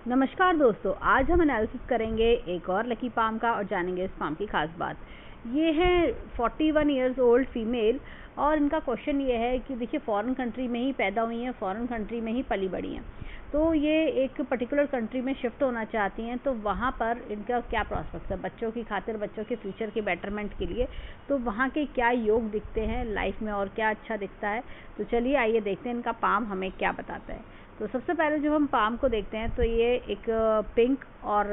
नमस्कार दोस्तों, आज हम एनालिसिस करेंगे एक और लकी पाम का और जानेंगे इस पाम की खास बात। ये है 41 इयर्स ओल्ड फीमेल और इनका क्वेश्चन ये है कि देखिए फॉरेन कंट्री में ही पैदा हुई हैं, फॉरेन कंट्री में ही पली बड़ी हैं, तो ये एक पर्टिकुलर कंट्री में शिफ्ट होना चाहती हैं। तो वहाँ पर इनका क्या प्रॉस्पेक्ट्स है बच्चों की खातिर, बच्चों के फ्यूचर के बेटरमेंट के लिए, तो वहाँ के क्या योग दिखते हैं लाइफ में और क्या अच्छा दिखता है। तो चलिए आइए देखते हैं इनका पाम हमें क्या बताता है। तो सबसे पहले जब हम पाम को देखते हैं तो ये एक पिंक और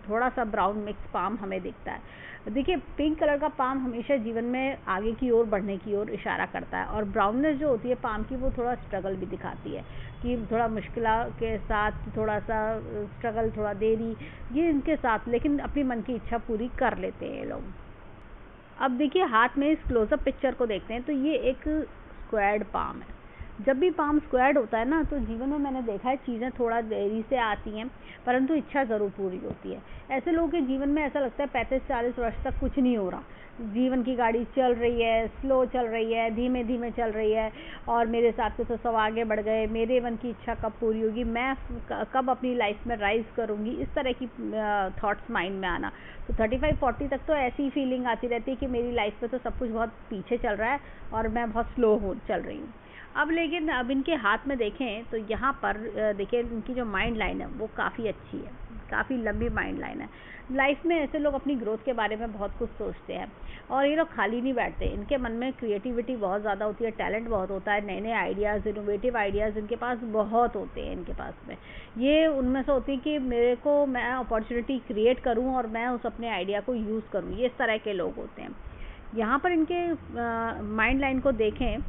थोड़ा सा ब्राउन मिक्स पाम हमें दिखता है। देखिए पिंक कलर का पाम हमेशा जीवन में आगे की ओर बढ़ने की ओर इशारा करता है, और ब्राउननेस जो होती है पाम की वो थोड़ा स्ट्रगल भी दिखाती है कि थोड़ा मुश्किल के साथ थोड़ा सा स्ट्रगल, थोड़ा देरी ये इनके साथ, लेकिन अपनी मन की इच्छा पूरी कर लेते हैं ये लोग। अब देखिए हाथ में इस क्लोजअप पिक्चर को देखते हैं तो ये एक स्क्वायर्ड पाम है। जब भी पाम स्क्वायर्ड होता है ना, तो जीवन में मैंने देखा है चीज़ें थोड़ा देरी से आती हैं, परंतु इच्छा ज़रूर पूरी होती है। ऐसे लोगों के जीवन में ऐसा लगता है 35-40 वर्ष तक कुछ नहीं हो रहा, जीवन की गाड़ी चल रही है, स्लो चल रही है, धीमे धीमे चल रही है, और मेरे साथ तो सब आगे बढ़ गए, मेरे मन की इच्छा कब पूरी होगी, मैं कब अपनी लाइफ में राइज करूँगी, इस तरह की थॉट्स माइंड में आना। तो 35-40 तक तो ऐसी फीलिंग आती रहती है कि मेरी लाइफ में तो सब कुछ बहुत पीछे चल रहा है और मैं बहुत स्लो हो चल रही हूँ। अब लेकिन अब इनके हाथ में देखें तो यहाँ पर देखिए इनकी जो माइंड लाइन है वो काफ़ी अच्छी है, काफ़ी लंबी माइंड लाइन है। लाइफ में ऐसे लोग अपनी ग्रोथ के बारे में बहुत कुछ सोचते हैं, और ये लोग खाली नहीं बैठते, इनके मन में क्रिएटिविटी बहुत ज़्यादा होती है, टैलेंट बहुत होता है, नए नए आइडियाज़, इनोवेटिव आइडियाज़ इनके पास बहुत होते हैं। इनके पास में ये उनमें से होती है कि मैं अपॉर्चुनिटी क्रिएट करूँ और मैं उस अपने आइडिया को यूज़ करूँ, ये इस तरह के लोग होते हैं। यहाँ पर इनके माइंड लाइन को देखें,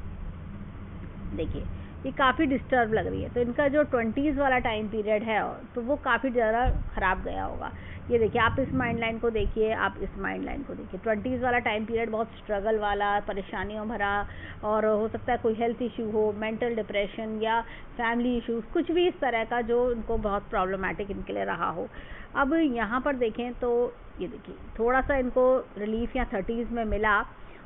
देखिए ये काफ़ी डिस्टर्ब लग रही है, तो इनका जो 20s वाला टाइम पीरियड है तो वो काफ़ी ज़्यादा ख़राब गया होगा। ये देखिए आप इस माइंड लाइन को देखिए, आप इस माइंड लाइन को देखिए। 20s वाला टाइम पीरियड बहुत स्ट्रगल वाला, परेशानियों भरा, और हो सकता है कोई हेल्थ इशू हो, मेंटल डिप्रेशन या फैमिली इशूज़, कुछ भी इस तरह का जो इनको बहुत प्रॉब्लमेटिक इनके लिए रहा हो। अब यहाँ पर देखें तो ये देखिए थोड़ा सा इनको रिलीफ या 30s में मिला।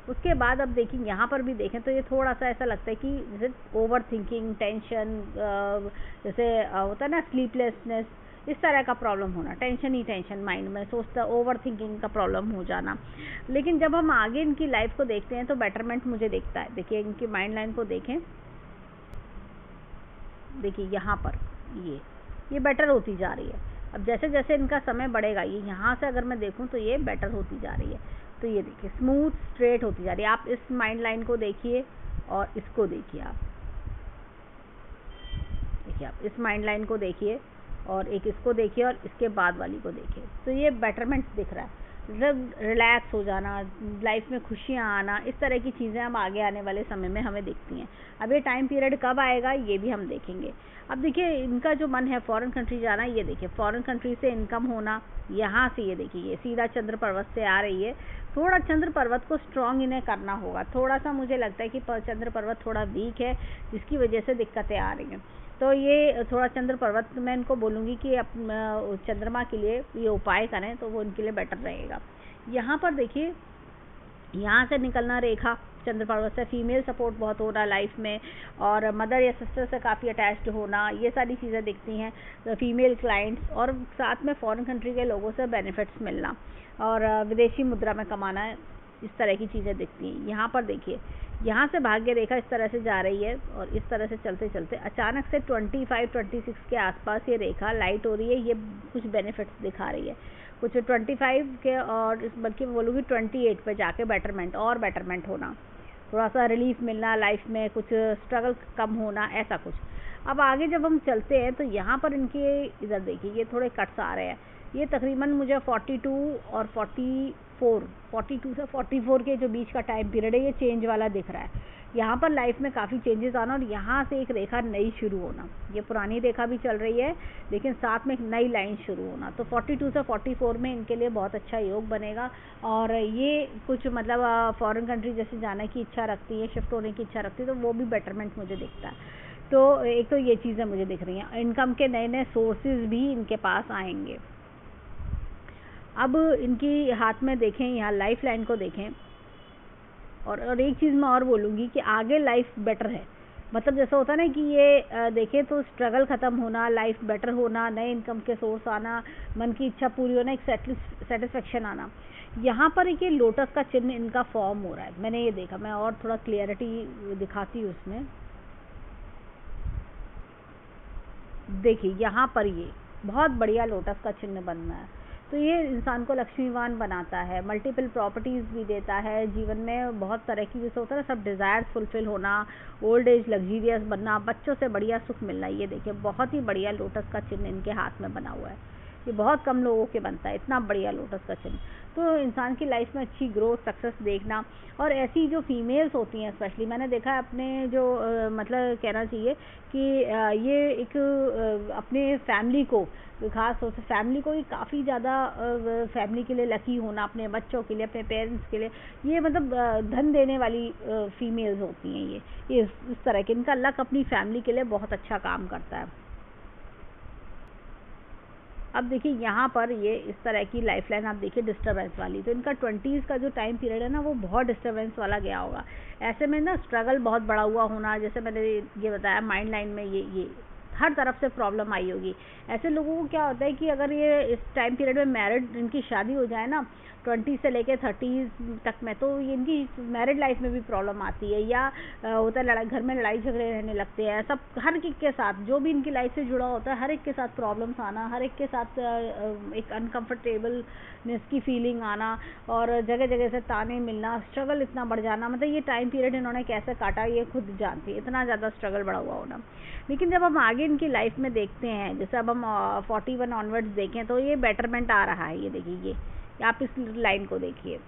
उसके बाद अब देखिए यहाँ पर भी देखें तो ये थोड़ा सा ऐसा लगता है कि जैसे ओवर थिंकिंग, टेंशन, जैसे होता है ना स्लीपलेसनेस, इस तरह का प्रॉब्लम होना, टेंशन ही टेंशन माइंड में सोचता, ओवर थिंकिंग का प्रॉब्लम हो जाना। लेकिन जब हम आगे इनकी लाइफ को देखते हैं तो बेटरमेंट मुझे दिखता है। देखिए इनकी माइंड लाइन को देखें, देखिए यहाँ पर ये बेटर होती जा रही है। अब जैसे जैसे इनका समय बढ़ेगा, ये यहाँ से अगर मैं देखूँ तो ये बेटर होती जा रही है। तो ये देखिए स्मूथ स्ट्रेट होती जा रही है। आप इस माइंड लाइन को देखिए और इसको देखिए, आप देखिए, आप इस माइंड लाइन को देखिए और एक इसको देखिए और इसके बाद वाली को देखिए, तो ये बेटरमेंट दिख रहा है, रिलैक्स हो जाना, लाइफ में खुशियाँ आना, इस तरह की चीज़ें अब आगे आने वाले समय में हमें दिखती हैं। अब ये टाइम पीरियड कब आएगा ये भी हम देखेंगे। अब देखिए इनका जो मन है फॉरेन कंट्री जाना, ये देखिए फॉरेन कंट्री से इनकम होना, यहाँ से ये देखिए ये सीधा चंद्र पर्वत से आ रही है। थोड़ा चंद्र पर्वत को स्ट्रॉन्ग इन्हें करना होगा, थोड़ा सा मुझे लगता है कि चंद्र पर्वत थोड़ा वीक है, जिसकी वजह से दिक्कतें आ रही हैं। तो ये थोड़ा चंद्र पर्वत मैं इनको बोलूँगी कि चंद्रमा के लिए ये उपाय करें तो वो इनके लिए बेटर रहेगा। यहाँ पर देखिए यहाँ से निकलना रेखा, चंद्र पर्वत से फीमेल सपोर्ट बहुत हो रहा है लाइफ में, और मदर या सिस्टर से काफ़ी अटैच्ड होना, ये सारी चीज़ें दिखती हैं। फीमेल क्लाइंट्स और साथ में फॉरेन कंट्री के लोगों से बेनिफिट्स मिलना और विदेशी मुद्रा में कमाना, इस तरह की चीज़ें दिखती हैं। यहाँ पर देखिए यहाँ से भाग्य रेखा इस तरह से जा रही है और इस तरह से चलते चलते अचानक से 25-26 के आसपास ये रेखा लाइट हो रही है, ये कुछ बेनिफिट्स दिखा रही है, कुछ 25 के, और बल्कि मैं बोलूँगी 28 पे जाके बेटरमेंट होना, थोड़ा सा रिलीफ मिलना लाइफ में, कुछ स्ट्रगल कम होना, ऐसा कुछ। अब आगे जब हम चलते हैं तो यहाँ पर इनके इधर देखिए ये थोड़े कट्स आ रहे हैं, ये तकरीबन मुझे 42 और 42 से 44 के जो बीच का टाइम पीरियड है, ये चेंज वाला दिख रहा है। यहाँ पर लाइफ में काफ़ी चेंजेस आना और यहाँ से एक रेखा नई शुरू होना, ये पुरानी रेखा भी चल रही है लेकिन साथ में एक नई लाइन शुरू होना। तो 42 से 44 में इनके लिए बहुत अच्छा योग बनेगा, और ये कुछ मतलब फॉरेन कंट्री जैसे जाने की इच्छा रखती है, शिफ्ट होने की इच्छा रखती है, तो वो भी बेटरमेंट मुझे दिखता है। तो एक तो ये चीज़ें मुझे दिख रही हैं, इनकम के नए नए सोर्सेज भी इनके पास आएंगे। अब इनकी हाथ में देखें, यहाँ लाइफ लाइन को देखें, और एक चीज़ मैं और बोलूँगी कि आगे लाइफ बेटर है, मतलब जैसा होता है ना कि ये देखें तो स्ट्रगल ख़त्म होना, लाइफ बेटर होना, नए इनकम के सोर्स आना, मन की इच्छा पूरी होना, एक सेटिस्फेक्शन आना। यहाँ पर एक ये लोटस का चिन्ह इनका फॉर्म हो रहा है, मैंने ये देखा। मैं और थोड़ा क्लियरिटी दिखाती हूँ उसमें। देखिए यहाँ पर ये बहुत बढ़िया लोटस का चिन्ह बनना है, तो ये इंसान को लक्ष्मीवान बनाता है, मल्टीपल प्रॉपर्टीज़ भी देता है, जीवन में बहुत तरह की जैसे होता है ना सब डिज़ायर्स फुलफिल होना, ओल्ड एज लग्जीरियस बनना, बच्चों से बढ़िया सुख मिलना। ये देखिए बहुत ही बढ़िया लोटस का चिन्ह इनके हाथ में बना हुआ है। ये बहुत कम लोगों के बनता है इतना बढ़िया लोटस का चिन्ह। तो इंसान की लाइफ में अच्छी ग्रोथ सक्सेस देखना, और ऐसी जो फीमेल्स होती हैं स्पेशली मैंने देखा है अपने जो मतलब कहना चाहिए कि ये एक अपने फैमिली को, खास तौर से फैमिली को ही काफ़ी ज़्यादा फैमिली के लिए लकी होना, अपने बच्चों के लिए, अपने पेरेंट्स के लिए, ये मतलब धन देने वाली फीमेल्स होती हैं। ये इस तरह के इनका लक अपनी फैमिली के लिए बहुत अच्छा काम करता है। अब देखिए यहाँ पर ये इस तरह की लाइफ लाइन आप देखिए डिस्टर्बेंस वाली, तो इनका 20s का जो टाइम पीरियड है ना वो बहुत डिस्टर्बेंस वाला गया होगा। ऐसे में ना स्ट्रगल बहुत बड़ा हुआ होना, जैसे मैंने ये बताया माइंड लाइन में ये हर तरफ से प्रॉब्लम आई होगी। ऐसे लोगों को क्या होता है कि अगर ये इस टाइम पीरियड में मैरिड इनकी शादी हो जाए ना 20 से लेके 30 तक में, तो ये इनकी मैरिड लाइफ में भी प्रॉब्लम आती है, या होता है लड़ाई, घर में लड़ाई झगड़े रहने लगते हैं। सब हर एक के साथ जो भी इनकी लाइफ से जुड़ा होता है हर एक के साथ प्रॉब्लम्स आना, हर एक के साथ एक अनकंफर्टेबलनेस की फीलिंग आना, और जगह जगह से ताने मिलना, स्ट्रगल इतना बढ़ जाना। मतलब ये टाइम पीरियड इन्होंने कैसे काटा ये खुद जानती है, इतना ज़्यादा स्ट्रगल बढ़ा हुआ होना। लेकिन जब हम आगे इनकी लाइफ में देखते हैं, जैसे अब हम 41 ऑनवर्ड्स देखें तो ये बेटरमेंट आ रहा है। ये देखिए ये आप इस लाइन को देखिए,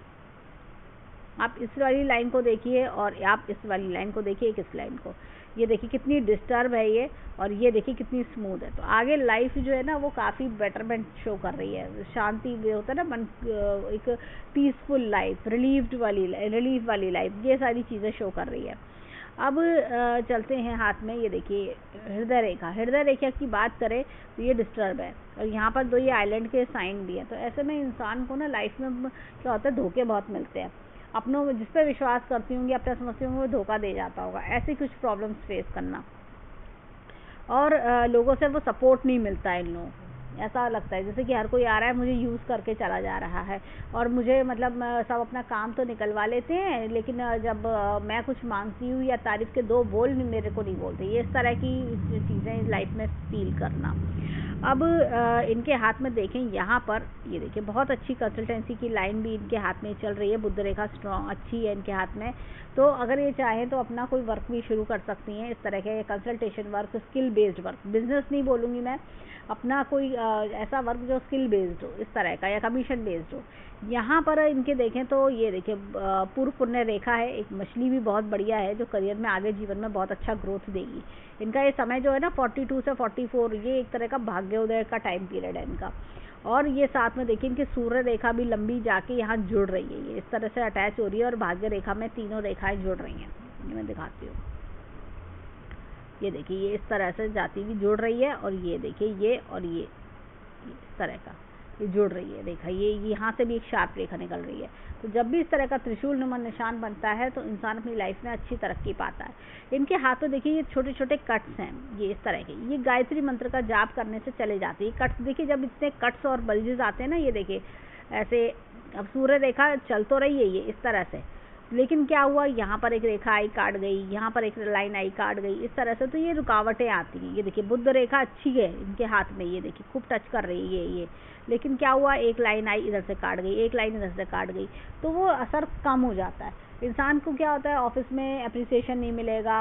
आप इस वाली लाइन को देखिए, और आप इस वाली लाइन को देखिए, इस लाइन को। ये देखिए कितनी डिस्टर्ब है ये, और ये देखिए कितनी स्मूथ है। तो आगे लाइफ जो है ना वो काफ़ी बेटरमेंट शो कर रही है, शांति होता है ना मन, एक पीसफुल लाइफ, रिलीफ वाली लाइफ, ये सारी चीज़ें शो कर रही है। अब चलते हैं हाथ में, ये देखिए हृदय रेखा की बात करें तो ये डिस्टर्ब है, और यहाँ पर दो ये आइलैंड के साइन भी हैं। तो ऐसे में इंसान को ना लाइफ में क्या होता है, धोखे बहुत मिलते हैं। अपनों जिस पर विश्वास करती होंगी, अपने समझती होंगी, वो धोखा दे जाता होगा। ऐसे कुछ प्रॉब्लम्स फेस करना, और लोगों से वो सपोर्ट नहीं मिलता है इन लोगों को। ऐसा लगता है जैसे कि हर कोई आ रहा है मुझे यूज़ करके चला जा रहा है, और मुझे मतलब सब अपना काम तो निकलवा लेते हैं, लेकिन जब मैं कुछ मांगती हूँ या तारीफ़ के दो बोल मेरे को नहीं बोलते। ये इस तरह की चीज़ें लाइफ में फील करना। अब इनके हाथ में देखें, यहाँ पर ये देखिए बहुत अच्छी कंसल्टेंसी की लाइन भी इनके हाथ में चल रही है। बुध रेखा स्ट्रॉन्ग अच्छी है इनके हाथ में, तो अगर ये चाहें तो अपना कोई वर्क भी शुरू कर सकती हैं इस तरह के, consultation work, skill based work, business नहीं बोलूँगी मैं, अपना कोई ऐसा वर्क जो स्किल बेस्ड हो इस तरह का, या कमीशन बेस्ड हो। यहाँ पर इनके देखें तो ये देखिए पूर्व पुण्य रेखा है, एक मछली भी बहुत बढ़िया है जो करियर में आगे जीवन में बहुत अच्छा ग्रोथ देगी। इनका ये समय जो है ना 42 से 44, ये एक तरह का भाग्योदय का टाइम पीरियड है इनका। और ये साथ में देखिए इनकी सूर्य रेखा भी लंबी जाके यहाँ जुड़ रही है, ये इस तरह से अटैच हो रही है, और भाग्य रेखा में तीनों रेखाएं जुड़ रही हैं। ये मैं दिखाती हूँ, ये देखिए ये इस तरह से जाती हुई जुड़ रही है, और ये देखिए ये और ये इस तरह का ये जुड़ रही है रेखा, ये यहाँ से भी एक शार्प रेखा निकल रही है। तो जब भी इस तरह का त्रिशूल नुमा निशान बनता है तो इंसान अपनी लाइफ में अच्छी तरक्की पाता है। इनके हाथों देखिए ये छोटे छोटे कट्स हैं, ये इस तरह के, ये गायत्री मंत्र का जाप करने से चले जाते हैं कट्स। देखिए जब इतने कट्स और बल्जेस आते हैं ना, ये देखिए ऐसे, अब सूर्य रेखा चल तो रही है ये इस तरह से, लेकिन क्या हुआ, यहाँ पर एक रेखा आई काट गई, यहाँ पर एक लाइन आई काट गई, इस तरह से। तो ये रुकावटें आती हैं। ये देखिए बुध रेखा अच्छी है इनके हाथ में, ये देखिए खूब टच कर रही है ये, लेकिन क्या हुआ, एक लाइन आई इधर से काट गई, एक लाइन इधर से काट गई, तो वो असर कम हो जाता है। इंसान को क्या होता है, ऑफिस में अप्रिसिएशन नहीं मिलेगा,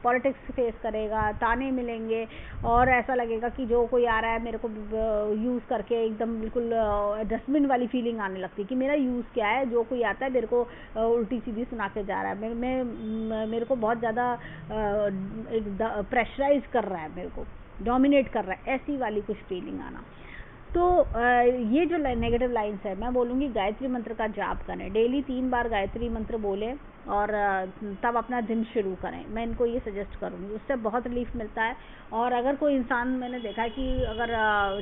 पॉलिटिक्स फेस करेगा, ताने मिलेंगे, और ऐसा लगेगा कि जो कोई आ रहा है मेरे को यूज़ करके एकदम बिल्कुल डस्टबिन वाली फीलिंग आने लगती है कि मेरा यूज़ क्या है, जो कोई आता है मेरे को उल्टी सीधी सुना के जा रहा है, मेरे को बहुत ज़्यादा प्रेशराइज कर रहा है, मेरे को डोमिनेट कर रहा है, ऐसी वाली कुछ फीलिंग आना। तो ये जो नेगेटिव लाइंस है, मैं बोलूँगी गायत्री मंत्र का जाप करें, डेली 3 बार गायत्री मंत्र बोलें, और तब अपना दिन शुरू करें। मैं इनको ये सजेस्ट करूँगी, उससे बहुत रिलीफ मिलता है। और अगर कोई इंसान, मैंने देखा है कि अगर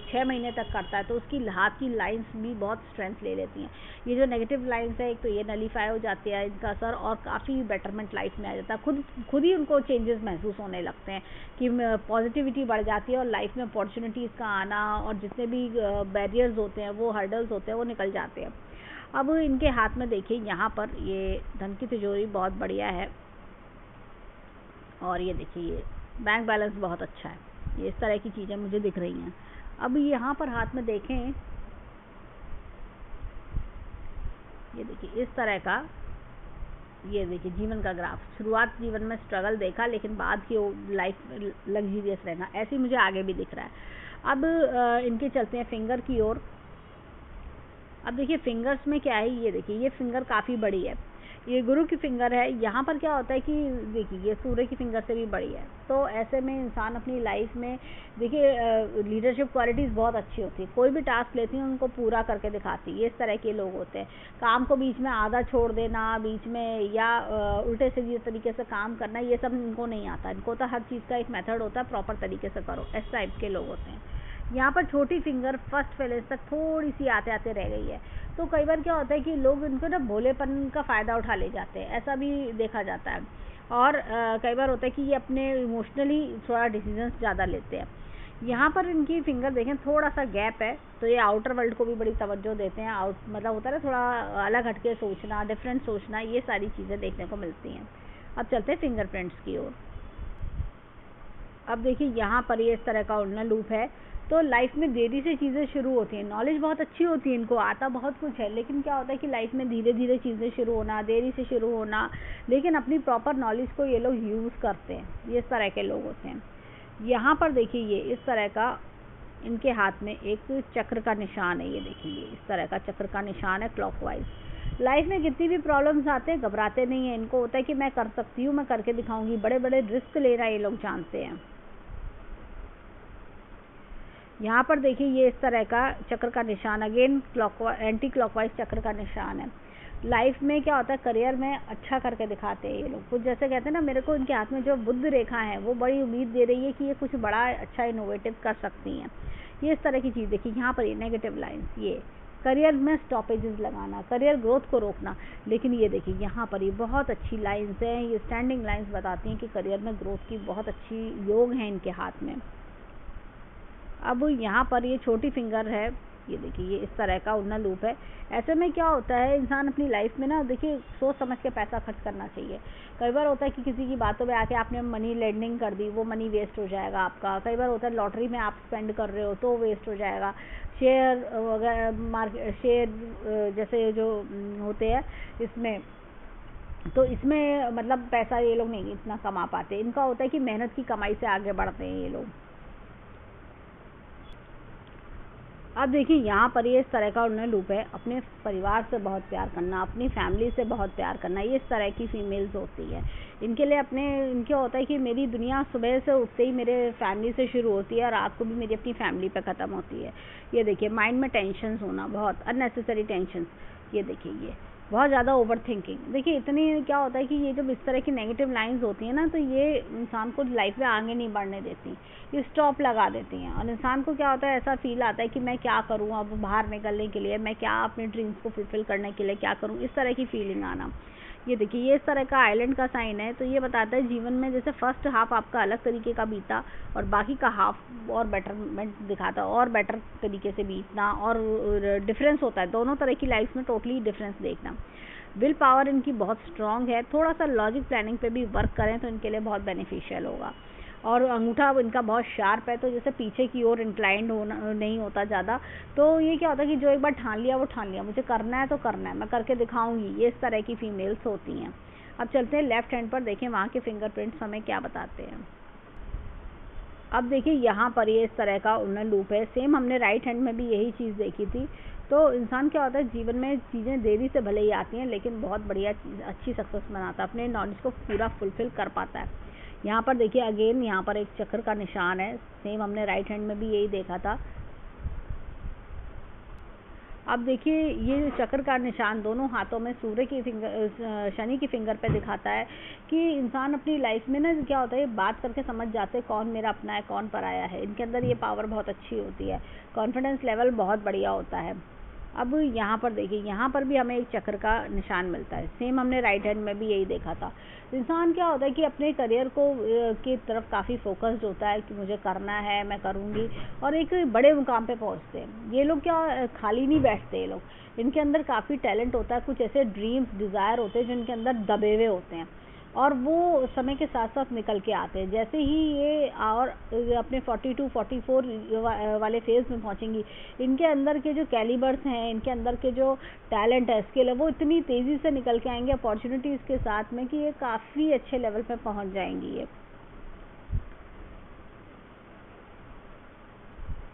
6 महीने तक करता है तो उसकी हाथ की लाइंस भी बहुत स्ट्रेंथ ले लेती हैं। ये जो नेगेटिव लाइंस है, एक तो ये नलीफाई हो जाती है इनका असर, और काफ़ी बेटरमेंट लाइफ में आ जाता है। खुद ही उनको चेंजेस महसूस होने लगते हैं कि पॉजिटिविटी बढ़ जाती है और लाइफ में अपॉर्चुनिटीज़ का आना और जितने भी बैरियर्स होते हैं, वो हर्डल्स होते हैं, वो निकल जाते हैं। अब इनके हाथ में देखिए यहाँ पर ये धन की तिजोरी बहुत बढ़िया है, और ये देखिए ये बैंक बैलेंस बहुत अच्छा है। ये इस तरह की चीज़ें मुझे दिख रही हैं। अब यहाँ पर हाथ में देखें, ये देखिए इस तरह का, ये देखिए जीवन का ग्राफ। शुरुआत जीवन में स्ट्रगल देखा, लेकिन बाद की लाइफ लग्जरियस रहना, ऐसे मुझे आगे भी दिख रहा है। अब इनके चलते हैं फिंगर की ओर। अब देखिए फिंगर्स में क्या है, ये देखिए ये फिंगर काफ़ी बड़ी है, ये गुरु की फिंगर है। यहाँ पर क्या होता है कि देखिए ये सूर्य की फिंगर से भी बड़ी है। तो ऐसे में इंसान अपनी लाइफ में देखिए लीडरशिप क्वालिटीज़ बहुत अच्छी होती है। कोई भी टास्क लेती हैं उनको पूरा करके दिखाती है। ये इस तरह के लोग होते हैं। काम को बीच में आधा छोड़ देना, बीच में या उल्टे सीधे तरीके से काम करना, ये सब इनको नहीं आता। इनको तो हर चीज़ का एक मेथड होता है, प्रॉपर तरीके से करो, इस टाइप के लोग होते हैं। यहाँ पर छोटी फिंगर फर्स्ट फेलेज तक थोड़ी सी आते आते रह गई है। तो कई बार क्या होता है कि लोग इनको ना भोलेपन का फ़ायदा उठा ले जाते हैं, ऐसा भी देखा जाता है। और कई बार होता है कि ये अपने इमोशनली थोड़ा डिसीजंस ज़्यादा लेते हैं। यहाँ पर इनकी फिंगर देखें, थोड़ा सा गैप है, तो ये आउटर वर्ल्ड को भी बड़ी तवज्जो देते हैं। मतलब होता है ना, थोड़ा अलग हटके सोचना, डिफरेंट सोचना, ये सारी चीज़ें देखने को मिलती हैं। अब चलते हैं फिंगरप्रिंट्स की ओर। अब देखिए यहाँ पर ये इस तरह का उड़ना लूप है। तो लाइफ में देरी से चीज़ें शुरू होती हैं। नॉलेज बहुत अच्छी होती है, इनको आता बहुत कुछ है, लेकिन क्या होता है कि लाइफ में धीरे धीरे चीज़ें शुरू होना, देरी से शुरू होना, लेकिन अपनी प्रॉपर नॉलेज को ये लोग यूज़ करते हैं। ये इस तरह के लोग होते हैं। यहाँ पर देखिए ये इस तरह का इनके हाथ में एक चक्र का निशान है। ये देखिए ये इस तरह का चक्र का निशान है क्लॉकवाइज। लाइफ में कितनी भी प्रॉब्लम्स आते हैं, घबराते नहीं हैं। इनको होता है कि मैं कर सकती हूँ, मैं करके दिखाऊंगी। बड़े बड़े रिस्क लेना ये लोग जानते हैं। यहाँ पर देखिए ये इस तरह का चक्र का निशान, अगेन एंटी क्लॉकवाइज चक्र का निशान है। लाइफ में क्या होता है, करियर में अच्छा करके दिखाते हैं ये लोग। कुछ जैसे कहते हैं ना, मेरे को इनके हाथ में जो बुद्ध रेखा है वो बड़ी उम्मीद दे रही है कि ये कुछ बड़ा अच्छा इनोवेटिव कर सकती हैं। ये इस तरह की चीज़ देखिए। यहाँ पर ये नेगेटिव लाइन्स, ये करियर में स्टॉपेजेस लगाना, करियर ग्रोथ को रोकना। लेकिन ये देखिए यहाँ पर ये बहुत अच्छी लाइन्स हैं, ये स्टैंडिंग लाइन्स बताती हैं कि करियर में ग्रोथ की बहुत अच्छी योग है इनके हाथ में। अब यहाँ पर ये छोटी फिंगर है, ये देखिए ये इस तरह का उड़ना लूप है। ऐसे में क्या होता है, इंसान अपनी लाइफ में ना देखिए सोच समझ के पैसा खर्च करना चाहिए। कई बार होता है कि किसी की बातों में आके आपने मनी लेंडिंग कर दी, वो मनी वेस्ट हो जाएगा आपका। कई बार होता है लॉटरी में आप स्पेंड कर रहे हो तो वेस्ट हो जाएगा। शेयर वगैरह, शेयर जैसे जो होते हैं इसमें, तो इसमें मतलब पैसा ये लोग नहीं इतना कमा पाते। इनका होता है कि मेहनत की कमाई से आगे बढ़ते हैं ये लोग। अब देखिए यहाँ पर ये इस तरह का उन्हें लूप है। अपने परिवार से बहुत प्यार करना, अपनी फैमिली से बहुत प्यार करना, ये इस तरह की फीमेल्स होती है। इनके लिए इनके होता है कि मेरी दुनिया सुबह से उठते ही मेरे फैमिली से शुरू होती है और रात को भी मेरी अपनी फैमिली पे ख़त्म होती है। ये देखिए माइंड में टेंशन होना, बहुत अननेसेसरी टेंशन। ये देखिए ये बहुत ज़्यादा ओवर थिंकिंग। देखिए इतनी क्या होता है कि ये जब इस तरह की नेगेटिव लाइंस होती हैं ना, तो ये इंसान को लाइफ में आगे नहीं बढ़ने देती, ये स्टॉप लगा देती हैं। और इंसान को क्या होता है, ऐसा फील आता है कि मैं क्या करूँ अब बाहर निकलने के लिए, मैं क्या अपने ड्रीम्स को फुलफिल करने के लिए क्या करूँ, इस तरह की फीलिंग आना। ये देखिए ये इस तरह का आइलैंड का साइन है। तो ये बताता है जीवन में जैसे फर्स्ट हाफ आपका अलग तरीके का बीता और बाकी का हाफ और बेटरमेंट दिखाता, और बेटर तरीके से बीतना, और डिफरेंस होता है दोनों तरह की लाइफ में, टोटली डिफरेंस देखना। विल पावर इनकी बहुत स्ट्रांग है। थोड़ा सा लॉजिक प्लानिंग पे भी वर्क करें तो इनके लिए बहुत बेनिफिशियल होगा। और अंगूठा इनका बहुत शार्प है, तो जैसे पीछे की ओर इंक्लाइंड होना नहीं होता ज़्यादा। तो ये क्या होता है कि जो एक बार ठान लिया वो ठान लिया, मुझे करना है तो करना है, मैं करके दिखाऊंगी। ये इस तरह की फीमेल्स होती हैं। अब चलते हैं लेफ्ट हैंड पर, देखें वहाँ के फिंगरप्रिंट्स हमें क्या बताते हैं। अब देखिए यहाँ पर ये इस तरह का उन्नत लूप है। सेम हमने राइट हैंड में भी यही चीज़ देखी थी। तो इंसान क्या होता है, जीवन में चीज़ें देरी से भले ही आती हैं लेकिन बहुत बढ़िया चीज़, अच्छी सक्सेस बनाता है, अपने नॉलेज को पूरा फुलफिल कर पाता है। यहाँ पर देखिए अगेन यहाँ पर एक चक्र का निशान है। सेम हमने राइट हैंड में भी यही देखा था। अब देखिए ये जो चक्र का निशान दोनों हाथों में सूर्य की फिंगर, शनि की फिंगर पे दिखाता है कि इंसान अपनी लाइफ में ना क्या होता है, ये बात करके समझ जाते हैं कौन मेरा अपना है कौन पराया है। इनके अंदर ये पावर बहुत अच्छी होती है, कॉन्फिडेंस लेवल बहुत बढ़िया होता है। अब यहाँ पर देखिए, यहाँ पर भी हमें एक चक्र का निशान मिलता है। सेम हमने राइट हैंड में भी यही देखा था। इंसान क्या होता है कि अपने करियर को की तरफ काफ़ी फोकस्ड होता है कि मुझे करना है, मैं करूँगी, और एक बड़े मुकाम पे पहुँचते हैं। ये लोग क्या खाली नहीं बैठते, ये लोग, इनके अंदर काफ़ी टैलेंट होता है, कुछ ऐसे ड्रीम्स डिज़ायर होते हैं जो इनके अंदर दबे हुए होते हैं और वो समय के साथ साथ निकल के आते हैं। जैसे ही ये और अपने 42 44 वाले फेज में पहुंचेंगी, इनके अंदर के जो कैलिबर्स हैं, इनके अंदर के जो टैलेंट है, स्किल है, वो इतनी तेज़ी से निकल के आएंगे अपॉर्चुनिटीज़ के साथ में कि ये काफ़ी अच्छे लेवल पे पहुंच जाएंगी ये।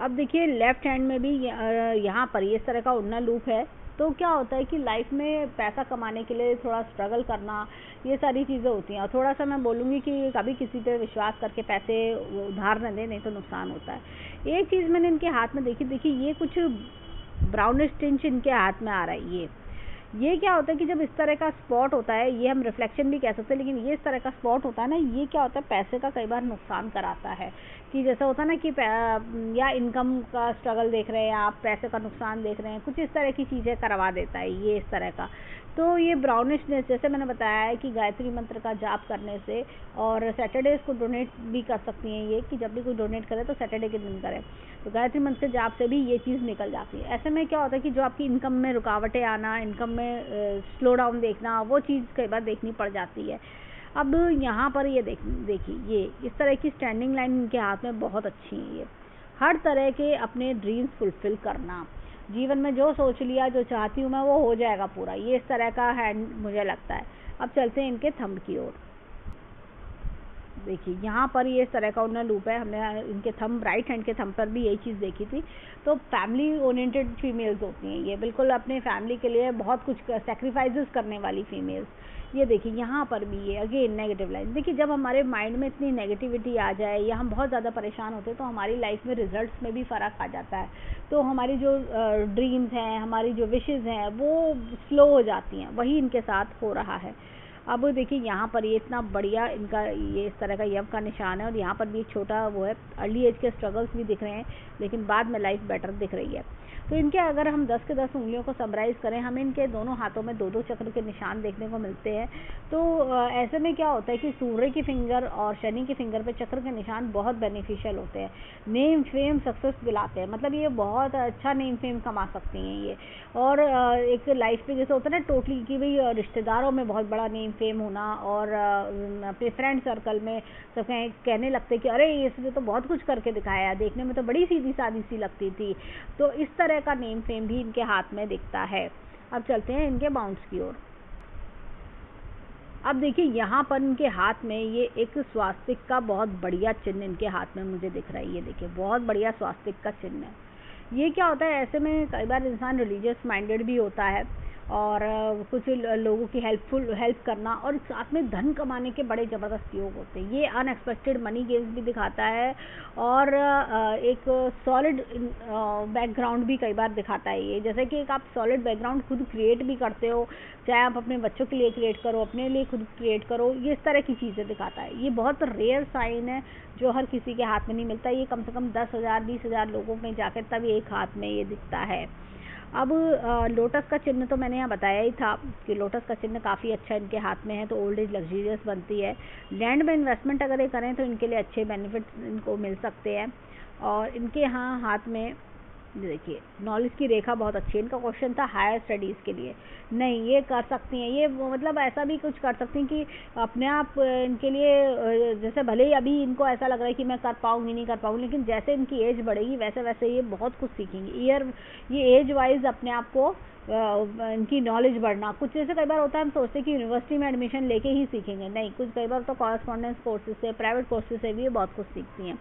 अब देखिए लेफ्ट हैंड में भी यहाँ पर इस तरह का उड़ना लूप है। तो क्या होता है कि लाइफ में पैसा कमाने के लिए थोड़ा स्ट्रगल करना, ये सारी चीज़ें होती हैं। और थोड़ा सा मैं बोलूँगी कि कभी किसी पे विश्वास करके पैसे उधार न दें, नहीं तो नुकसान होता है। एक चीज़ मैंने इनके हाथ में देखी, देखिए ये कुछ ब्राउनिश टिंच इनके हाथ में आ रहा है। ये क्या होता है कि जब इस तरह का स्पॉट होता है, ये हम रिफ्लेक्शन भी कह सकते हैं, लेकिन ये इस तरह का स्पॉट होता है ना, ये क्या होता है, पैसे का कई बार नुकसान कराता है। कि जैसा होता है ना कि या इनकम का स्ट्रगल देख रहे हैं आप, पैसे का नुकसान देख रहे हैं, कुछ इस तरह की चीज़ें करवा देता है ये इस तरह का। तो ये ब्राउनिशनेस, जैसे मैंने बताया है कि गायत्री मंत्र का जाप करने से, और सैटरडेज को डोनेट भी कर सकती हैं ये, कि जब भी कोई डोनेट करे तो सैटरडे के दिन करें, तो गायत्री मंत्र के जाप से भी ये चीज़ निकल जाती है। ऐसे में क्या होता है कि जो आपकी इनकम में रुकावटें आना, इनकम में स्लो डाउन देखना, वो चीज़ कई बार देखनी पड़ जाती है। अब यहाँ पर ये देखिए ये इस तरह की स्टैंडिंग लाइन इनके हाथ में बहुत अच्छी है। ये हर तरह के अपने ड्रीम्स फुलफिल करना, जीवन में जो सोच लिया, जो चाहती हूँ मैं, वो हो जाएगा पूरा, ये इस तरह का हैंड मुझे लगता है। अब चलते हैं इनके थंब की ओर। देखिए यहाँ पर ये इस तरह का उन्हें लूप है। हमने इनके थंब, राइट हैंड के थंब पर भी यही चीज़ देखी थी। तो फैमिली ओरिएंटेड फीमेल्स होती हैं ये, बिल्कुल अपने फैमिली के लिए बहुत कुछ सेक्रीफाइसेस करने वाली फीमेल्स। ये देखिए यहाँ पर भी ये अगेन नेगेटिव लाइन। देखिए जब हमारे माइंड में इतनी नेगेटिविटी आ जाए या हम बहुत ज़्यादा परेशान होते हैं, तो हमारी लाइफ में रिजल्ट्स में भी फ़र्क आ जाता है। तो हमारी जो ड्रीम्स हैं, हमारी जो विशेज़ हैं, वो स्लो हो जाती हैं। वही इनके साथ हो रहा है। अब देखिए यहाँ पर ये इतना बढ़िया इनका ये इस तरह का यव का निशान है, और यहाँ पर भी छोटा वो है, अर्ली एज के स्ट्रगल्स भी दिख रहे हैं, लेकिन बाद में लाइफ बेटर दिख रही है। तो इनके अगर हम 10 के 10 उंगलियों को समराइज़ करें, हमें इनके दोनों हाथों में 2-2 चक्र के निशान देखने को मिलते हैं। तो ऐसे में क्या होता है कि सूर्य की फिंगर और शनि की फिंगर पे चक्र के निशान बहुत बेनिफिशियल होते हैं, नेम फेम सक्सेस दिलाते हैं। मतलब ये बहुत अच्छा नेम फेम कमा सकती हैं ये। और एक लाइफ पे जैसे होता है ना टोटली कि भाई रिश्तेदारों में बहुत बड़ा नेम फेम होना, और अपने फ्रेंड सर्कल में सब कहने लगते कि अरे इसने तो बहुत कुछ करके दिखाया, देखने में तो बड़ी सीधी सादी सी लगती थी। तो इस तरह का नेम फेम भी इनके हाथ में दिखता है। अब चलते हैं इनके बाउंस की ओर। अब देखिए यहाँ पर इनके हाथ में ये एक स्वास्तिक का बहुत बढ़िया चिन्ह इनके हाथ में मुझे दिख रहा है। ये देखिए बहुत बढ़िया स्वास्तिक का चिन्ह है। ये क्या होता है, ऐसे में कई बार इंसान रिलीजियस माइंडेड भी होता है, और कुछ लोगों की हेल्प करना, और साथ में धन कमाने के बड़े ज़बरदस्त योग होते हैं। ये अनएक्सपेक्टेड मनी गेन्स भी दिखाता है, और एक सॉलिड बैकग्राउंड भी कई बार दिखाता है ये। जैसे कि एक आप सॉलिड बैकग्राउंड खुद क्रिएट भी करते हो, चाहे आप अपने बच्चों के लिए क्रिएट करो, अपने लिए खुद क्रिएट करो, ये इस तरह की चीज़ें दिखाता है। ये बहुत रेयर साइन है जो हर किसी के हाथ में नहीं मिलता। ये कम से कम 10,000 20,000 लोगों में जाकर तब एक हाथ में ये दिखता है। अब लोटस का चिन्ह तो मैंने यहाँ बताया ही था कि लोटस का चिन्ह काफ़ी अच्छा इनके हाथ में है, तो ओल्ड एज लग्जरियस बनती है। लैंड में इन्वेस्टमेंट अगर ये करें तो इनके लिए अच्छे बेनिफिट्स इनको मिल सकते हैं। और इनके यहाँ हाथ में देखिए नॉलेज की रेखा बहुत अच्छी है। इनका क्वेश्चन था हायर स्टडीज़ के लिए, नहीं ये कर सकती हैं ये, मतलब ऐसा भी कुछ कर सकती हैं कि अपने आप इनके लिए, जैसे भले ही अभी इनको ऐसा लग रहा है कि मैं कर पाऊँगी नहीं कर पाऊँगी, लेकिन जैसे इनकी एज बढ़ेगी वैसे वैसे ये बहुत कुछ सीखेंगी। ये एज वाइज अपने आप को इनकी नॉलेज बढ़ना, कुछ जैसे कई बार होता है हम सोचते हैं कि यूनिवर्सिटी में एडमिशन लेके ही सीखेंगे, नहीं, कुछ कई बार तो कॉरेस्पॉन्डेंस कोर्सेज से, प्राइवेट कोर्सेज से भी ये बहुत कुछ सीखती हैं।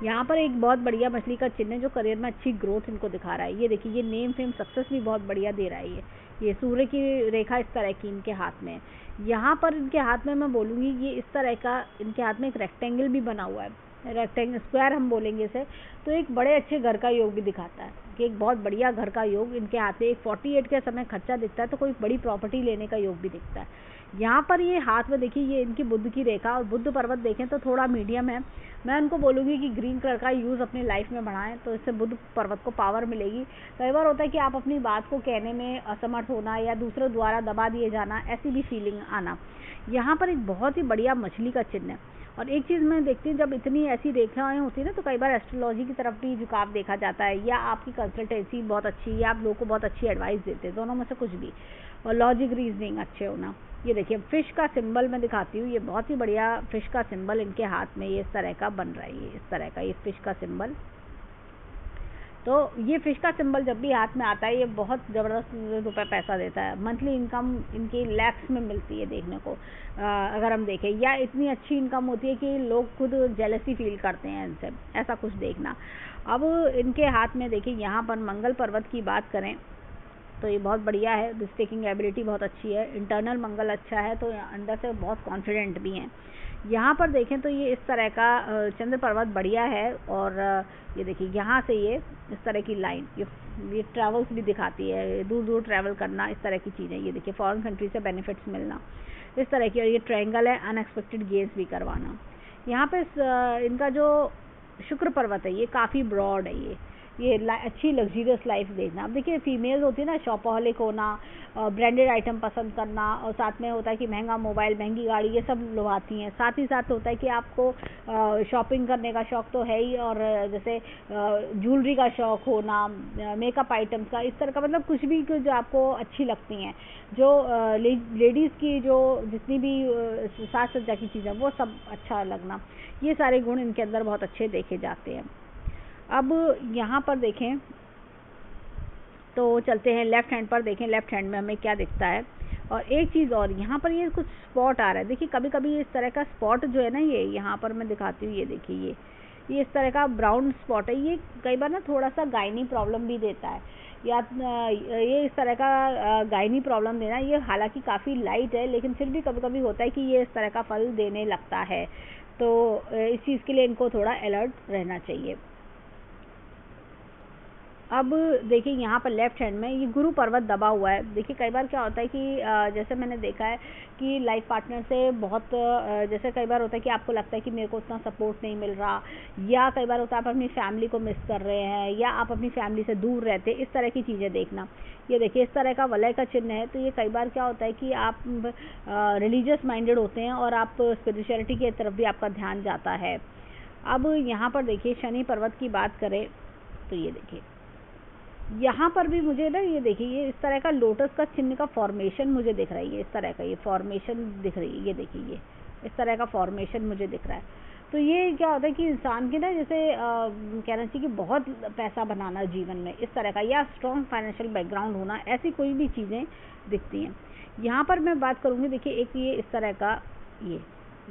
यहाँ पर एक बहुत बढ़िया मछली का चिन्ह है जो करियर में अच्छी ग्रोथ इनको दिखा रहा है। ये देखिए ये नेम फेम सक्सेस भी बहुत बढ़िया दे रहा है। ये सूर्य की रेखा इस तरह की इनके हाथ में है। यहाँ पर इनके हाथ में मैं बोलूँगी ये इस तरह का इनके हाथ में एक रेक्टेंगल भी बना हुआ है, रेक्टेंगल स्क्वायर हम बोलेंगे इसे, तो एक बड़े अच्छे घर का योग भी दिखाता है कि एक बहुत बढ़िया घर का योग इनके हाथ में। एक 48 के समय खर्चा दिखता है तो कोई बड़ी प्रॉपर्टी लेने का योग भी दिखता है। यहाँ पर ये हाथ में देखिए ये इनकी बुद्ध की रेखा, और बुद्ध पर्वत देखें तो थोड़ा मीडियम है। मैं उनको बोलूँगी कि ग्रीन कलर का यूज़ अपनी लाइफ में बढ़ाएं, तो इससे बुद्ध पर्वत को पावर मिलेगी। कई बार होता है कि आप अपनी बात को कहने में असमर्थ होना या दूसरों द्वारा दबा दिए जाना, ऐसी भी फीलिंग आना। यहाँ पर एक बहुत ही बढ़िया मछली का चिन्ह है। और एक चीज़ मैं देखती हूँ, जब इतनी ऐसी रेखाएं होती है ना, तो कई बार एस्ट्रोलॉजी की तरफ भी झुकाव देखा जाता है, या आपकी कंसल्टेंसी बहुत अच्छी, या आप लोगों को बहुत अच्छी एडवाइस देते हैं, दोनों में से कुछ भी। और लॉजिक रीजनिंग अच्छे होना। ये देखिए फिश का सिंबल मैं दिखाती हूँ, ये बहुत ही बढ़िया फिश का सिंबल इनके हाथ में ये इस तरह का बन रहा है। ये इस तरह का ये फिश का सिंबल, तो ये फिश का सिंबल जब भी हाथ में आता है, ये बहुत ज़बरदस्त रुपए पैसा देता है। मंथली इनकम इनकी लैक्स में मिलती है देखने को, अगर हम देखें, या इतनी अच्छी इनकम होती है कि लोग खुद जेलसी फील करते हैं इनसे, ऐसा कुछ देखना। अब इनके हाथ में देखिए यहाँ पर मंगल पर्वत की बात करें तो ये बहुत बढ़िया है, रिस्क टेकिंग एबिलिटी बहुत अच्छी है, इंटरनल मंगल अच्छा है, तो अंदर से बहुत कॉन्फिडेंट भी हैं। यहाँ पर देखें तो ये इस तरह का चंद्र पर्वत बढ़िया है। और ये देखिए यहाँ से ये इस तरह की लाइन, ये ट्रैवल्स भी दिखाती है, दूर दूर ट्रैवल करना, इस तरह की चीज़ें। ये देखिए फॉरेन कंट्री से बेनिफिट्स मिलना, इस तरह की। और ये ट्रायंगल है, अनएक्सपेक्टेड गेन्स भी करवाना। यहाँ पे इनका जो शुक्र पर्वत है ये काफ़ी ब्रॉड है, ये अच्छी लग्जरियस लाइफ देखना। अब देखिए फीमेल्स होती है ना, शॉपहॉलिक होना, ब्रांडेड आइटम पसंद करना, और साथ में होता है कि महंगा मोबाइल, महंगी गाड़ी, ये सब लुभाती हैं। साथ ही साथ होता है कि आपको शॉपिंग करने का शौक़ तो है ही, और जैसे ज्वेलरी का शौक़ होना, मेकअप आइटम्स का, इस तरह का, मतलब कुछ भी जो आपको अच्छी लगती हैं, जो लेडीज़ की जो जितनी भी साज सज्जा की चीज़ें, वो सब अच्छा लगना, ये सारे गुण इनके अंदर बहुत अच्छे देखे जाते हैं। अब यहाँ पर देखें तो चलते हैं लेफ़्ट हैंड पर, देखें लेफ़्ट हैंड में हमें क्या दिखता है। और एक चीज़ और, यहाँ पर ये कुछ स्पॉट आ रहा है, देखिए कभी कभी इस तरह का स्पॉट जो है ना, ये यहाँ पर मैं दिखाती हूँ, ये देखिए ये इस तरह का ब्राउन स्पॉट है। ये कई बार ना थोड़ा सा गायनी प्रॉब्लम भी देता है, या ये इस तरह का गायनी प्रॉब्लम देना, ये हालांकि काफ़ी लाइट है, लेकिन फिर भी कभी कभी होता है कि ये इस तरह का फल देने लगता है। तो इस चीज़ के लिए इनको थोड़ा अलर्ट रहना चाहिए। अब देखिए यहाँ पर लेफ़्ट हैंड में ये गुरु पर्वत दबा हुआ है। देखिए कई बार क्या होता है कि जैसे मैंने देखा है कि लाइफ पार्टनर से बहुत जैसे कई बार होता है कि आपको लगता है कि मेरे को उतना सपोर्ट नहीं मिल रहा, या कई बार होता है आप अपनी फैमिली को मिस कर रहे हैं, या आप अपनी फैमिली से दूर रहते हैं, इस तरह की चीज़ें देखना। ये देखिए इस तरह का वलय का चिन्ह है, तो ये कई बार क्या होता है कि आप रिलीजियस माइंडेड होते हैं और आप स्पिरिचुअलिटी की तरफ भी आपका ध्यान जाता है। अब यहाँ पर देखिए शनि पर्वत की बात करें तो ये देखिए यहाँ पर भी मुझे ना, ये देखिए ये इस तरह का लोटस का चिन्ह का फॉर्मेशन मुझे दिख रहा है, ये इस तरह का ये फॉर्मेशन दिख रही है, ये देखिए ये इस तरह का फॉर्मेशन मुझे दिख रहा है। तो ये क्या होता है कि इंसान के ना जैसे कहना चाहिए कि बहुत पैसा बनाना जीवन में, इस तरह का, या स्ट्रॉन्ग फाइनेंशियल बैकग्राउंड होना, ऐसी कोई भी चीज़ें दिखती हैं। यहाँ पर मैं बात करूँगी, देखिए एक ये इस तरह का ये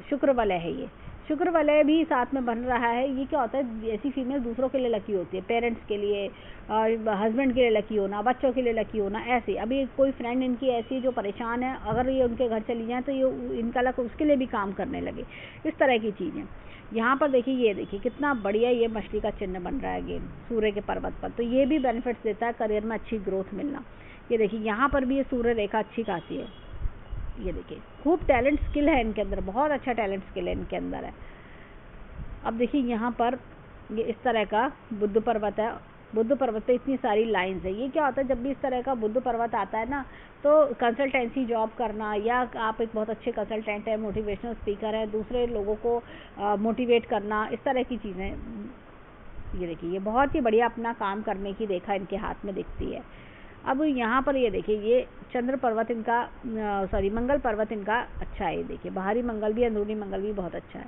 शुक्र वलय है, ये शुक्र वलय भी साथ में बन रहा है। ये क्या होता है, ऐसी फीमेल दूसरों के लिए लकी होती है, पेरेंट्स के लिए, हस्बैंड के लिए लकी होना, बच्चों के लिए लकी होना, ऐसे। अभी कोई फ्रेंड इनकी ऐसी जो परेशान है, अगर ये उनके घर चली जाए तो ये इनका लक उसके लिए भी काम करने लगे, इस तरह की चीज़ें। यहाँ पर देखिए ये देखिए कितना बढ़िया ये मछली का चिन्ह बन रहा है अगेन सूर्य के पर्वत पर, तो ये भी बेनिफिट्स देता है करियर में अच्छी ग्रोथ मिलना। ये देखिए यहाँ पर भी ये सूर्य रेखा अच्छी खासी है, ये देखिए खूब टैलेंट स्किल है इनके अंदर, बहुत अच्छा टैलेंट स्किल है इनके अंदर है। अब देखिए यहाँ पर ये इस तरह का बुद्ध पर्वत है, बुद्ध पर्वत पे इतनी सारी लाइंस है। ये क्या होता है, जब भी इस तरह का बुद्ध पर्वत आता है ना, तो कंसल्टेंसी जॉब करना, या आप एक बहुत अच्छे कंसल्टेंट है, मोटिवेशनल स्पीकर है, दूसरे लोगों को मोटिवेट करना, इस तरह की चीज़ें। ये देखिए ये बहुत ही बढ़िया अपना काम करने की रेखा इनके हाथ में दिखती है। अब यहाँ पर ये देखिए ये चंद्र पर्वत इनका मंगल पर्वत इनका अच्छा है। ये देखिए बाहरी मंगल भी, अंदरूनी मंगल भी बहुत अच्छा है।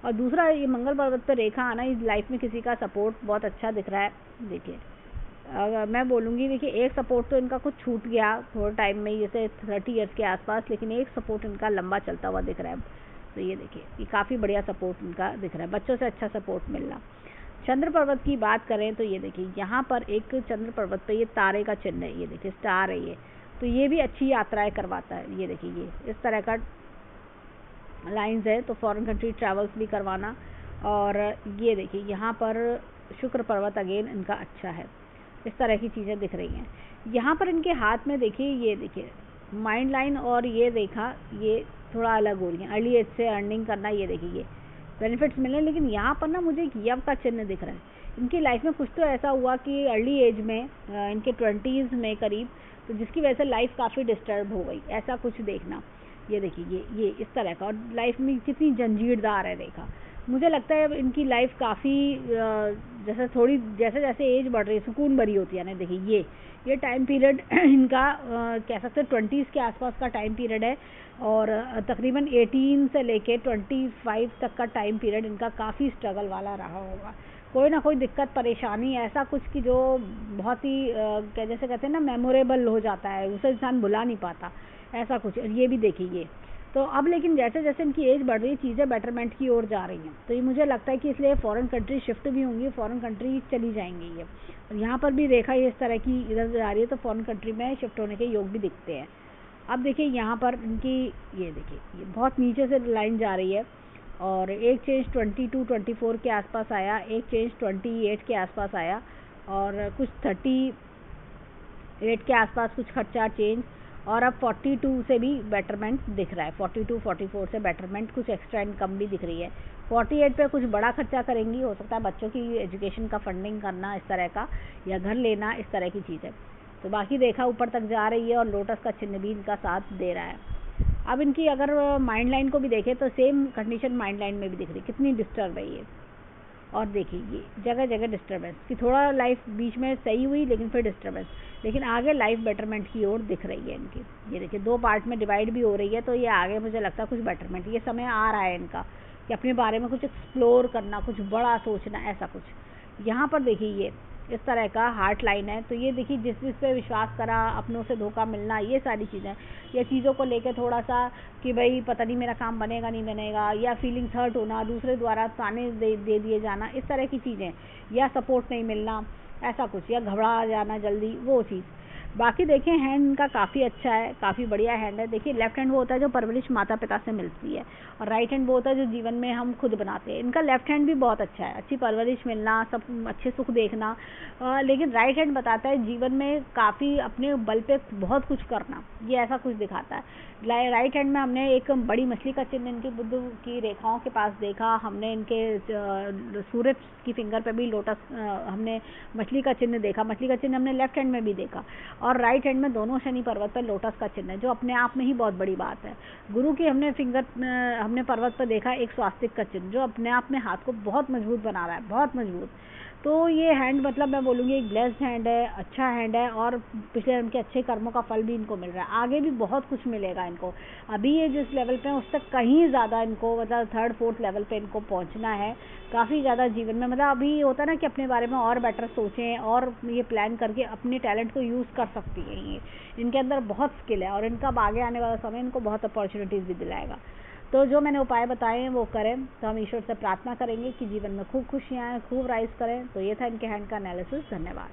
और दूसरा ये मंगल पर्वत पर रेखा आना, इस लाइफ में किसी का सपोर्ट बहुत अच्छा दिख रहा है। देखिए अगर मैं बोलूँगी, देखिए एक सपोर्ट तो इनका कुछ छूट गया थोड़े टाइम में, जैसे 30 ईयर्स के आसपास, लेकिन एक सपोर्ट इनका लंबा चलता हुआ दिख रहा है। तो ये देखिए ये काफ़ी बढ़िया सपोर्ट इनका दिख रहा है, बच्चों से अच्छा सपोर्ट मिलना। चंद्र पर्वत की बात करें तो ये देखिए यहाँ पर एक चंद्र पर्वत पे ये तारे का चिन्ह है, ये देखिए स्टार है ये, तो ये भी अच्छी यात्राएं करवाता है। ये देखिए ये इस तरह का लाइंस है, तो फॉरेन कंट्री ट्रैवल्स भी करवाना। और ये देखिए यहाँ पर शुक्र पर्वत अगेन इनका अच्छा है, इस तरह की चीज़ें दिख रही हैं। यहाँ पर इनके हाथ में देखिए, ये देखिए माइंड लाइन और ये रेखा ये थोड़ा अलग हो रही है। अर्ली एज से अर्निंग करना, ये देखिए ये बेनिफिट्स मिले, लेकिन यहाँ पर ना मुझे एक यव का चिन्ह दिख रहा है। इनकी लाइफ में कुछ तो ऐसा हुआ कि अर्ली एज में इनके 20s में करीब, तो जिसकी वजह से लाइफ काफ़ी डिस्टर्ब हो गई, ऐसा कुछ देखना। ये देखिए ये इस तरह का, और लाइफ में कितनी जंजीरदार है रेखा। मुझे लगता है अब इनकी लाइफ काफ़ी जैसे थोड़ी जैसे जैसे एज बढ़ रही है सुकून भरी होती है ना। देखिए ये टाइम पीरियड इनका कह सकते हैं 20s के आसपास का टाइम पीरियड है, और तकरीबन 18 से लेके 25 तक का टाइम पीरियड इनका काफ़ी स्ट्रगल वाला रहा होगा। कोई ना कोई दिक्कत परेशानी ऐसा कुछ कि जो बहुत ही जैसे कहते हैं ना मेमोरेबल हो जाता है, उसे इंसान भुला नहीं पाता, ऐसा कुछ। ये भी देखिए तो अब लेकिन जैसे जैसे इनकी एज बढ़ रही है चीज़ें बेटरमेंट की ओर जा रही हैं, तो ये मुझे लगता है कि इसलिए फॉरेन कंट्री शिफ्ट भी होंगी, फॉरेन कंट्री चली जाएंगी ये। और यहाँ पर भी रेखा इस तरह की इधर जा रही है, तो फॉरेन कंट्री में शिफ्ट होने के योग भी दिखते हैं। अब देखिए यहाँ पर इनकी ये देखिए ये बहुत नीचे से लाइन जा रही है, और एक चेंज 22-24 के आसपास आया, एक चेंज 28 के आसपास आया, और कुछ 38 के आसपास कुछ खर्चा चेंज, और अब 42 से भी बेटरमेंट दिख रहा है। 42-44 से बेटरमेंट, कुछ एक्स्ट्रा इनकम भी दिख रही है। 48 पे कुछ बड़ा खर्चा करेंगी, हो सकता है बच्चों की एजुकेशन का फंडिंग करना इस तरह का, या घर लेना, इस तरह की चीज़ें। तो बाकी रेखा ऊपर तक जा रही है, और लोटस का चिन्ह भी इनका साथ दे रहा है। अब इनकी अगर माइंड लाइन को भी देखें तो सेम कंडीशन माइंड लाइन में भी दिख रही है, कितनी डिस्टर्ब है ये। और देखिए ये जगह जगह डिस्टर्बेंस कि थोड़ा लाइफ बीच में सही हुई लेकिन फिर डिस्टर्बेंस, लेकिन आगे लाइफ बेटरमेंट की ओर दिख रही है इनकी। ये देखिए 2 पार्ट में डिवाइड भी हो रही है, तो ये आगे मुझे लगता है कुछ बेटरमेंट, ये समय आ रहा है इनका कि अपने बारे में कुछ एक्सप्लोर करना, कुछ बड़ा सोचना, ऐसा कुछ। यहाँ पर देखिए ये इस तरह का हार्ट लाइन है, तो ये देखिए जिस पे विश्वास करा, अपनों से धोखा मिलना, ये सारी चीज़ें, या चीज़ों को लेकर थोड़ा सा कि भाई पता नहीं मेरा काम बनेगा नहीं बनेगा, या फीलिंग्स हर्ट होना, दूसरे द्वारा ताने दे दिए जाना, इस तरह की चीज़ें, या सपोर्ट नहीं मिलना, ऐसा कुछ, या घबरा जाना जल्दी, वो चीज़। बाकी देखें हैंड इनका काफ़ी अच्छा है, काफ़ी बढ़िया हैंड है। देखिए लेफ्ट हैंड वो होता है जो परवरिश माता पिता से मिलती है, और राइट हैंड वो होता है जो जीवन में हम खुद बनाते हैं। इनका लेफ्ट हैंड भी बहुत अच्छा है, अच्छी परवरिश मिलना, सब अच्छे सुख देखना, लेकिन राइट हैंड बताता है जीवन में काफ़ी अपने बल पे बहुत कुछ करना, ये ऐसा कुछ दिखाता है। राइट हैंड में हमने एक बड़ी मछली का चिन्ह इनकी बुद्ध की रेखाओं के पास देखा, हमने इनके सूर्य की फिंगर पे भी लोटस हमने मछली का चिन्ह देखा, मछली का चिन्ह हमने लेफ्ट हैंड में भी देखा, और राइट हैंड में दोनों शनि पर्वत पर लोटस का चिन्ह है, जो अपने आप में ही बहुत बड़ी बात है। गुरु की हमने पर्वत पर देखा एक स्वास्तिक का चिन्ह, जो अपने आप में हाथ को बहुत मजबूत बना रहा है, बहुत मजबूत। तो ये हैंड मतलब मैं बोलूँगी एक ब्लेस्ड हैंड है, अच्छा हैंड है, और पिछले जन्म के अच्छे कर्मों का फल भी इनको मिल रहा है। आगे भी बहुत कुछ मिलेगा इनको, अभी ये जिस लेवल पे है उससे कहीं ज़्यादा इनको, मतलब 3rd-4th लेवल पे इनको पहुंचना है, काफ़ी ज़्यादा जीवन में। मतलब अभी होता है ना कि अपने बारे में और बेटर सोचें, और ये प्लान करके अपने टैलेंट को यूज़ कर सकती है। ये इनके अंदर बहुत स्किल है, और इनका आगे आने वाला समय इनको बहुत अपॉर्चुनिटीज़ भी दिलाएगा। तो जो मैंने उपाय बताए हैं वो करें, तो हम ईश्वर से प्रार्थना करेंगे कि जीवन में खूब खुशियाँ आएँ, खूब राइज करें। तो ये था इनके हैंड का एनालिसिस। धन्यवाद।